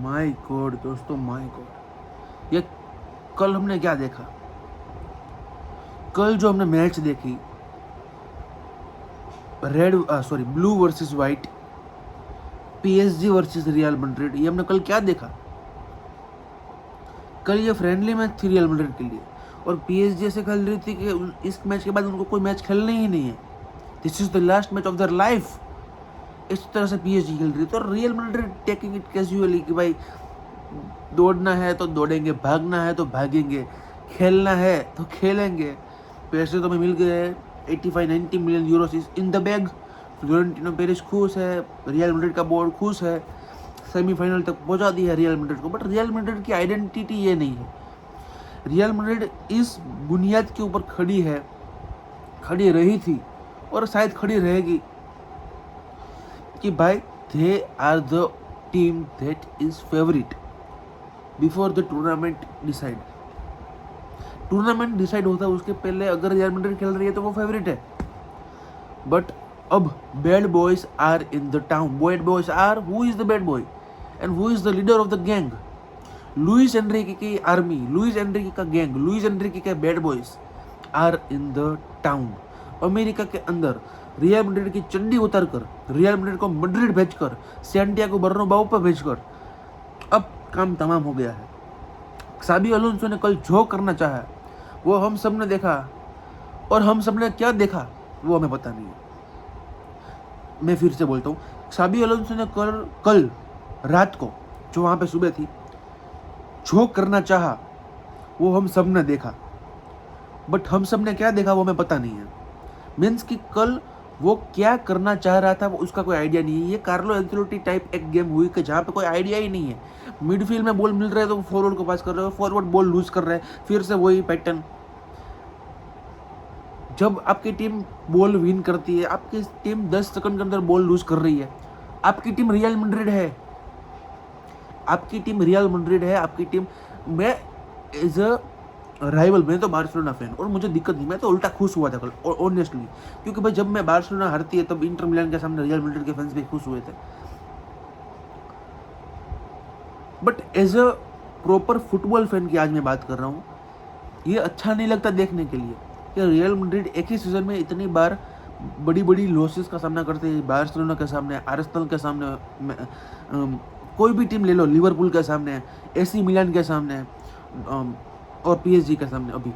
My God दोस्तों, my God, ये कल हमने क्या देखा? कल जो हमने मैच देखी, blue versus white, PSG versus real Madrid, ये हमने कल क्या देखा? कल ये फ्रेंडली मैच थी रियल मैड्रिड के लिए, और पीएसजी ऐसे खेल रही थी कि इस मैच के बाद उनको कोई मैच खेलना ही नहीं है। This is the last match of their life. इस तरह से पीएसजी खेल रही थी, और real Madrid taking it casually कि भाई दौड़ना है तो दौड़ेंगे, भागना है तो भागेंगे, खेलना है तो खेलेंगे। पैसे तो हमें मिल गए हैं, 85-90 million euros is in the bag. Florentino Perez खुश है, रियल मैड्रिड का बोर्ड खुश है, सेमीफाइनल तक पहुंचा दी है रियल मैड्रिड को। बट रियल मैड्रिड की आइडेंटिटी ये नहीं है। रियल मैड्रिड इस बुनियाद के ऊपर खड़ी है, खड़ी रही थी और शायद खड़ी रहेगी कि भाई they are the team that is favourite before the tournament decide. Tournament decide होता है उसके पहले अगर रियल मैड्रिड खेल रही है तो वो फेवरेट है। बट अब bad boys are in the town. Bad boys are, who is the bad boy and who is the leader of the gang? Luis Enrique की आर्मी, लुइस एनरिके का gang, Luis Enrique के bad boys are in the town. America के अंदर Real Madrid की चंडी उतारकर, Real Madrid को Madrid भेजकर, सैंटियागो बर्नाब्यू पर भेजकर अब काम तमाम हो गया है। क्साबी अलोंसो ने कल जो करना चाहा वो हम सब ने देखा, और हम सब ने क्या देखा वो हमें पता नहीं है। मैं फिर से बोलता हूँ, क्साबी अलोंसो ने कल रात को जो वहाँ पे सुबह थी, जो करना चाहा वो हम सब ने देखा। बट हम सब ने क्या देखा वो हमें पता नहीं है। मीन्स कि कल वो क्या करना चाह रहा था वो उसका कोई आइडिया नहीं है। ये कार्लो एंसेलोटी टाइप एक गेम हुई कि जहाँ पे कोई आइडिया ही नहीं है। मिडफील्ड में बॉल मिल रहा है तो फॉरवर्ड को पास कर रहे हो, फॉरवर्ड बॉल लूज कर रहे हैं, फिर से वही पैटर्न। जब आपकी टीम बॉल विन करती है, आपकी टीम 10 सेकंड के अंदर बॉल लूज कर रही है, आपकी टीम रियल मैड्रिड है, आपकी टीम रियल मैड्रिड है, आपकी टीम। मैं एज अ राइवल, मैं तो बार्सिलोना फैन, और मुझे दिक्कत नहीं, मैं तो उल्टा खुश हुआ था कल ऑनेस्टली, क्योंकि भाई जब मैं बार्सिलोना हारती है तब इंटर मिलान के सामने रियल मैड्रिड के फैंस भी खुश हुए थे। But as a proper football fan की आज मैं बात कर रहा हूँ, ये अच्छा नहीं लगता देखने के लिए कि रियल मैड्रिड एक ही सीजन में इतनी बार बड़ी बड़ी लॉसेस का सामना करते हैं। बार्सिलोना के सामने, आर्सेनल के सामने, कोई भी टीम ले लो, लिवरपूल के सामने, एसी मिलान के सामने, और पीएसजी के सामने। अभी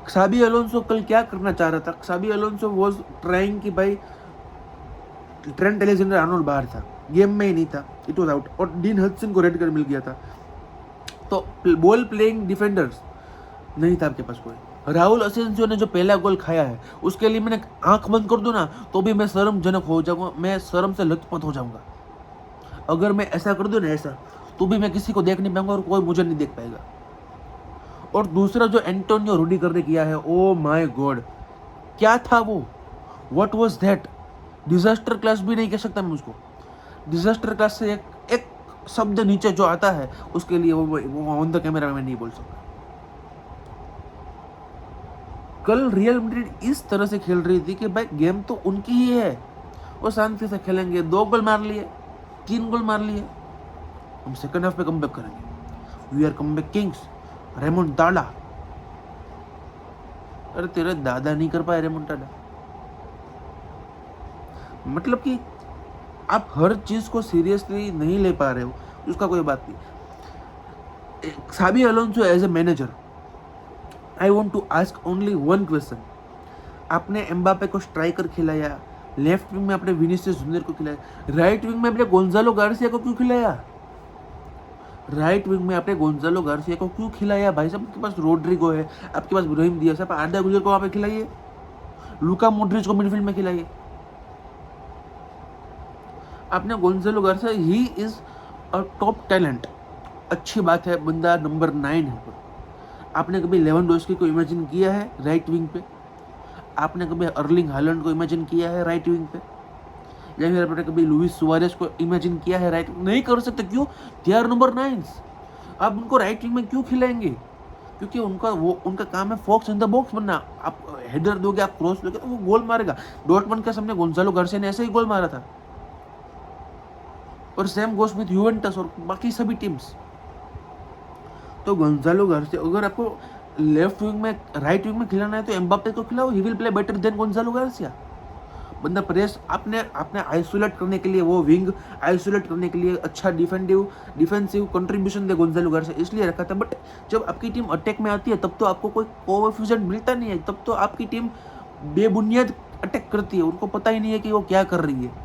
क्साबी अलोंसो कल क्या करना चाह रहा था? क्साबी अलोंसो वाज ट्राइंग कि भाई ट्रेंट अलेक्जेंडर-आर्नोल्ड बाहर था, गेम में ही नहीं था, इट वाज आउट, और डीन हडसन को रेड कार्ड मिल गया था, तो बॉल प्लेइंग डिफेंडर्स नहीं था आपके पास कोई। राहुल असेंसियो ने जो पहला गोल खाया है उसके लिए मैंने आंख बंद कर दूं ना तो भी मैं शर्मजनक हो जाऊंगा, मैं शर्म से लथपथ हो जाऊंगा। अगर मैं ऐसा कर दूं ना, ऐसा, तो भी मैं किसी को देख नहीं पाऊंगा और कोई मुझे नहीं देख पाएगा। और दूसरा जो एंटोनियो रूडिगर ने किया है, ओ माय गॉड, क्या था वो? What was that? Disaster class भी नहीं कह सकता मैं उसको। डिजास्टर क्लास से एक शब्द नीचे जो आता है उसके लिए वो ऑन द कैमरा में नहीं बोल सकता। कल रियल मैड्रिड इस तरह से खेल रही थी कि भाई गेम तो उनकी ही है, वो शांति से खेलेंगे। 2 गोल मार लिए, 3 गोल मार लिए, हम सेकंड हाफ पे कमबैक करेंगे, वी आर कमबैक किंग्स, रेमोंटाडा। अरे तेरे दादा नहीं कर पाए रेमोंटाडा। मतलब कि आप हर चीज को सीरियसली नहीं ले पा रहे हो, उसका कोई बात नहीं। Xabi Alonso as a manager, I want to ask only one question. आपने एम्बापे को स्ट्राइकर खिलाया, लेफ्ट विंग में आपने विनीसियस जूनियर को खिलाया, राइट विंग में आपने गोंजालो गार्सिया को क्यों खिलाया? राइट विंग में आपने गोंजालो गार्सिया को क्यों खिलाया? भाई साहब, आपके पास रोड्रिगो है, आपके पास ब्राहिम दियास है, आप आर्दा गुजर को वहाँ पे खिलाइए, लुका मॉड्रिच को मिडफील्ड में खिलाइए। आपने Gonzalo Garcia, he is a top talent, अच्छी बात है, बंदा नंबर 9 है। आपने कभी लेवेंडोस्की को इमेजिन किया है राइट विंग पे? आपने कभी अर्लिंग हालैंड को इमेजिन किया है राइट विंग पे? या फिर आपने कभी लुइस सुआरेस को इमेजिन किया है राइट? नहीं कर सकते। क्यों? They are number 9। आप उनको राइट विंग में क्यों खिलाएंगे? क्योंकि उनका काम है फॉक्स इन द बॉक्स बनना। आप हेडर दोगे, आप क्रॉस दोगे तो वो गोल मारेगा। डॉर्टमंड के सामने गोंजालो गार्सिया ने ऐसे ही गोल मारा था। और सेम गोस विथ यूवेंटस और बाकी सभी टीम्स। तो गोंजालो गार्सिया, अगर आपको लेफ्ट विंग में राइट विंग में खिलाना है तो एम्बाप्पे को खिलाओ, he will play better than Gonzalo Garcia. बंदा प्रेस आपने आपने आइसोलेट करने के लिए, वो विंग आइसोलेट करने के लिए अच्छा डिफेंसिव कंट्रीब्यूशन दे गोंजालो गार्सिया इसलिए रखा था। बट जब आपकी टीम अटैक में आती है तब तो आपको कोई कोएफिशिएंट मिलता नहीं है, तब तो आपकी टीम बेबुनियाद अटैक करती है, उनको पता ही नहीं है कि वो क्या कर रही है।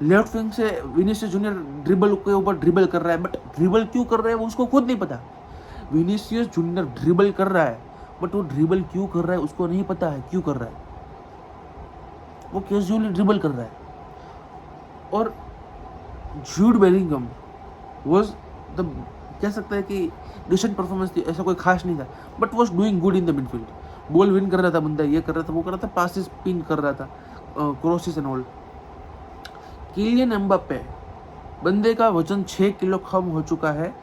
लेफ्ट विंग से विनीसियस जूनियर ड्रिबल के ऊपर ड्रिबल कर रहा है, बट ड्रिबल क्यों कर रहा है वो उसको खुद नहीं पता। विनीसियस जूनियर ड्रिबल कर रहा है, बट वो ड्रिबल क्यों कर रहा है उसको नहीं पता है क्यों कर रहा है, वो कैजुअली ड्रिबल कर रहा है। और जूड बेलिंगम वाज द, कह सकता है कि डिसेंट परफॉर्मेंस थी, ऐसा कोई खास नहीं था, but was doing good in the midfield. Ball win कर रहा था बंदा, ये कर रहा था, वो कर रहा था, पासिस पिन कर रहा था, crosses and all. Kylian Mbappe, बंदे का वजन 6 किलो कम हो चुका है,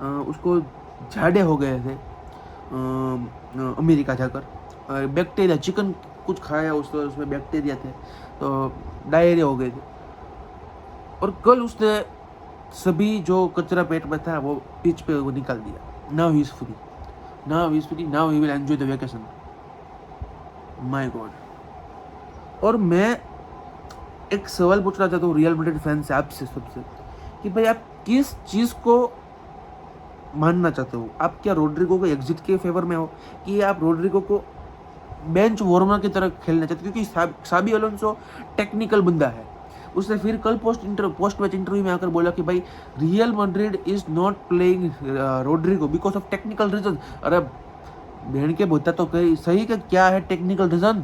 उसको झाड़े हो गए थे अमेरिका जाकर, बैक्टीरिया, चिकन कुछ खाया उसमें बैक्टीरिया थे तो डायरिया हो गए थे। और कल उसने सभी जो कचरा पेट में था वो पिच पे वो निकाल दिया। Now he is free, now he is free, now he will enjoy the vacation. My God. और मैं एक सवाल पूछना चाहता हूँ रियल मैड्रिड फैन से, आपसे सबसे, कि भाई आप किस चीज़ को मानना चाहते हो? आप क्या रोड्रिगो को एग्जिट के फेवर में हो कि आप रोड्रिगो को बेंच वार्मर की तरह खेलना चाहते हो? क्योंकि साबी अलोंसो टेक्निकल बंदा है। उसने फिर कल पोस्ट मैच इंटरव्यू में आकर बोला कि भाई Real Madrid is not playing Rodrigo because of technical reason. अरे बहन के बोता तो कहीं सही का क्या है टेक्निकल रीजन?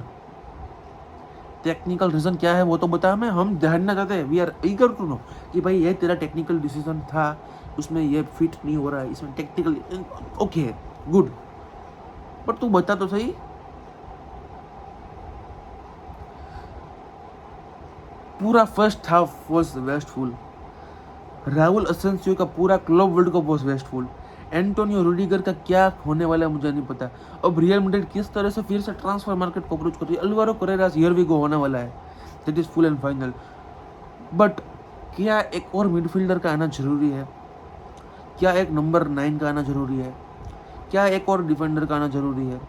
टेक्निकल रीजन क्या है वो तो बता हमें, हम जानना चाहते हैं। We are eager to know कि भाई ये तेरा टेक्निकल डिसीजन था, उसमें ये फिट नहीं हो रहा है, इसमें टेक्निकल ओके है, गुड, पर तू बता तो सही। पूरा first half was wasteful. Rahul Asensio का पूरा club world cup was wasteful. Antonio Rudiger का क्या होने वाला है मुझे नहीं पता। अब रियल मैड्रिड किस तरह से फिर से ट्रांसफर मार्केट को अप्रोच कर रही है। Alvaro Carreras here we go होने वाला है, that is full and final. But क्या एक और मिडफील्डर का आना जरूरी है? क्या एक नंबर 9 का आना जरूरी है? क्या एक और डिफेंडर का आना जरूरी है?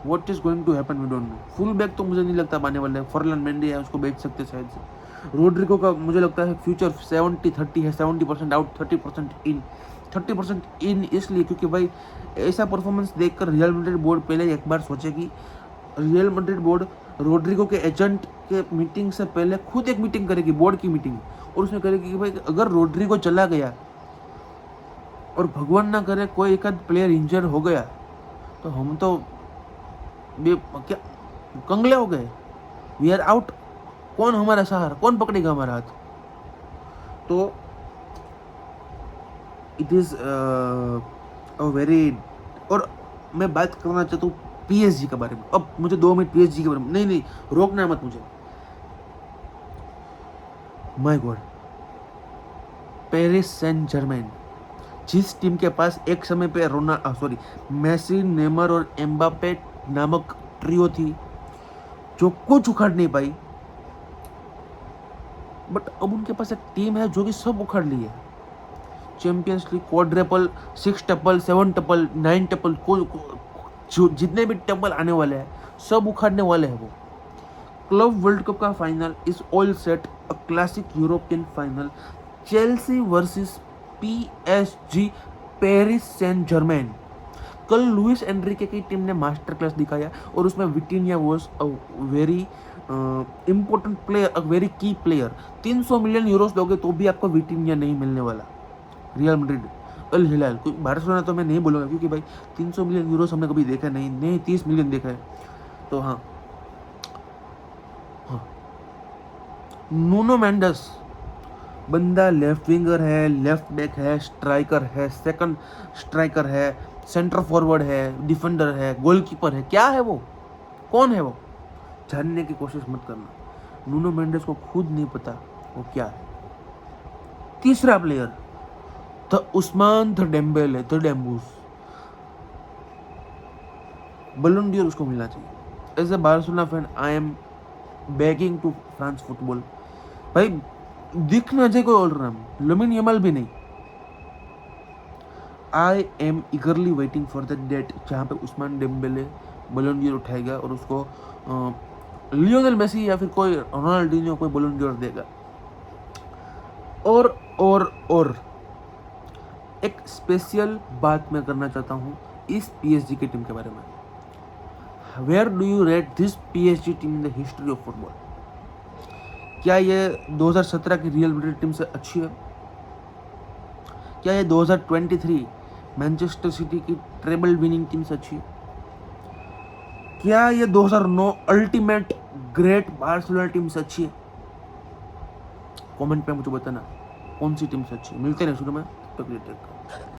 What is going to happen we don't know. Full back तो मुझे नहीं लगता आने वाला है। फर्लन मेंडी है, उसको बेच सकते शायद से। रोड्रिगो का मुझे लगता है फ्यूचर 70-30 है, 70% आउट, 30% इन। 30% इन इसलिए क्योंकि भाई ऐसा परफॉर्मेंस देखकर रियल मैड्रिड बोर्ड पहले एक बार सोचेगी। रियल मैड्रिड बोर्ड रोड्रिगो के एजेंट के मीटिंग से पहले खुद एक मीटिंग करेगी, बोर्ड की मीटिंग, और उसमें करेगी कि भाई अगर रोड्रिगो चला गया और भगवान ना करे कोई एक आध प्लेयर इंजर हो गया तो हम तो क्या कंगले हो गए, वी आर आउट। कौन हमारा सहारा, कौन पकड़ेगा हमारा हाथ? तो इट इज अ वेरी, और मैं बात करना चाहता हूँ पीएसजी के बारे में। अब मुझे 2 मिनट पीएसजी के बारे में, नहीं रोकना मत मुझे। My God, Paris Saint Germain, जिस टीम के पास एक समय पे मेसी, नेमर और एम्बापे नामक ट्रियो थी जो कुछ उखाड़ नहीं पाई, बट अब उनके पास एक टीम है जो कि सब उखाड़ ली है। Champions league, quadruple, 6 tuple, 7 tuple, 9 tuple, जो जितने भी टपल आने वाले हैं सब उखाड़ने वाले हैं वो। क्लब वर्ल्ड कप का final is all set, a classic European final, Chelsea versus PSG, Paris Saint Germain. कल लुइस एनरिके की टीम ने मास्टर क्लास दिखाया और उसमें Vitinha was a very important player, a very key player. 300 million euros दोगे तो भी आपको विटिनिया नहीं मिलने वाला। रियल मैड्रिड, अल हिलाल, कोई बार्सिलोना तो मैं नहीं बोलूँगा क्योंकि भाई 300 मिलियन यूरोस हमने कभी देखा नहीं, 30 मिलियन देखा है। तो हाँ, नूनो मेंडेस, बंदा लेफ्ट विंगर है, लेफ्ट बैक है, स्ट्राइकर है, सेकंड स्ट्राइकर है, सेंटर फॉरवर्ड है, डिफेंडर है, गोलकीपर है, क्या है वो, कौन है वो? जानने की कोशिश मत करना। नूनो मेंडेस को खुद नहीं पता वो क्या है। तीसरा player the Ousmane the Dembele, the Dembouz, Ballon d'Or उसको मिलना चाहिए। As a Barcelona fan I am begging to France football, भाई दिखना चाहिए कोई और नाम, लमिन यमाल भी नहीं। I am eagerly waiting for the date जहाँ पे उस्मान डेम्बेले बलोन डोर उठाएगा और उसको लियोनेल मेसी या फिर कोई रोनाल्डिनो कोई बलोन डोर देगा। और एक स्पेशल बात मैं करना चाहता हूँ इस पीएसजी की टीम के बारे में। Where do you rate this PSG team in the history of football? क्या ये 2017 की रियल मैड्रिड टीम से अच्छी है? क्या ये 2023 मैनचेस्टर सिटी की ट्रेबल विनिंग टीम से अच्छी है? क्या ये 2009 अल्टीमेट ग्रेट बार्सिलोना टीम से अच्छी है? कमेंट पे मुझे बताना कौन सी टीम से अच्छी है। मिलते हैं शुरू में, तब तक